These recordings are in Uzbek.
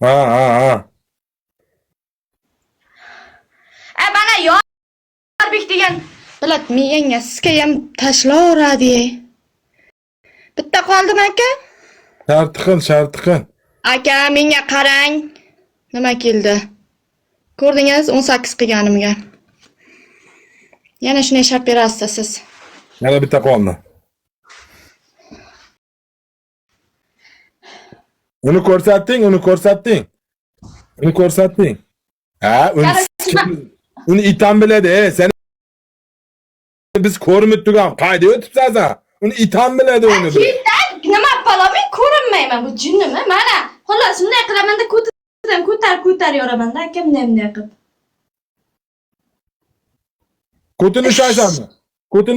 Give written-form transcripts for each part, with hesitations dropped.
Ha. Bana Yorbek degan bilat miyangga sizga ham tashlaveradi. Bitta qoldimi aka? Sharti qil. Aka, menga qarang. Nima keldi? Ko'rdingiz 18 qilganimga. Yana shunday shart berasiz siz. Yana bitta qoldi. Uni ko'rsatding. Ha, uni itam biladi. Sen biz ko'rmib turgan qayda o'tibsan? Uni itam biladi uni. Nima palamin ko'rinmayman bu jinnimi? Mana, xullas bunday qilamanda ko'tar yoramanda akam bunday qilib. Ko'tini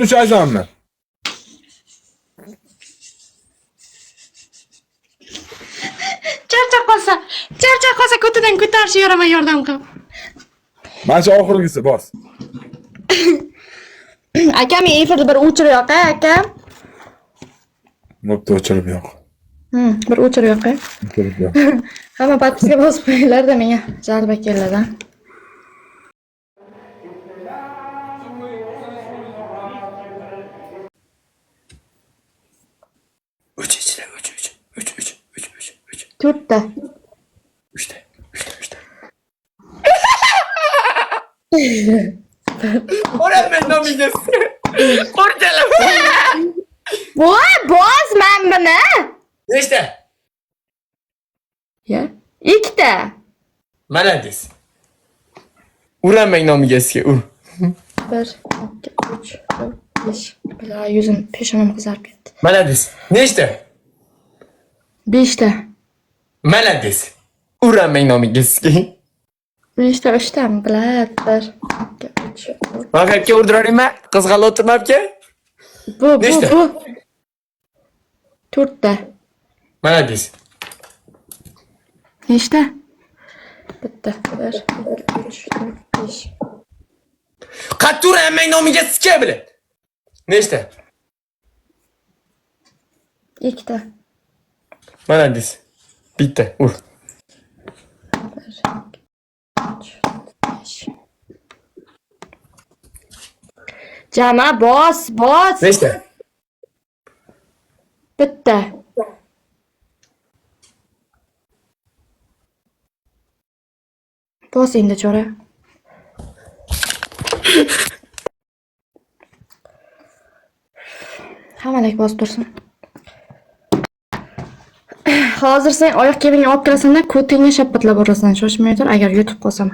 ushaysanmi? Charchab qolsa ko'tidan ko'tarishga yoramay yordam qil. Mana shu oxirgisi bos. Aka, men efirda bir o'chirib yoqay, aka. Nokta o'chirib yoq. Bir o'chirib yoqay. Hamma podpiska bosib qo'yinglar-da, menga jalba keladi. Uch. To'rtta. Uchta. O'ramen nomiga. Qo'rqalam. Bozman buni. Nechta? Ya, ikkita. Malades. Uramen nomiga sizga ur. 1, 2, 3, 4, 5. Bila yuzim, peshonam qizarib ketdi. Malades. Nechta? 5ta. Malades. Uramen nomiga sizga. 5ta, 3tami? Bilad. 1, 2, 3, 4. Vaqtga urdiraymi? Qizg'al o'tirmabki? Bu. Nechta? 4ta. Malades. Nechta? Bitta. 1, 2, 3, 4, 5. Qattiq uramen nomiga sizga biladi. Nechta? 2ta. Malades. Bitta ur. 1, 2, 3, 5. Jama bos. Nechta? Bitta. Bos endi chora. Hammalak bosib tursin. Hozir sen oyoq kiyimingni olib kelasan-da, ko'tingni shapatlab urasan. Shoshmay tur, agar yutib qolsam.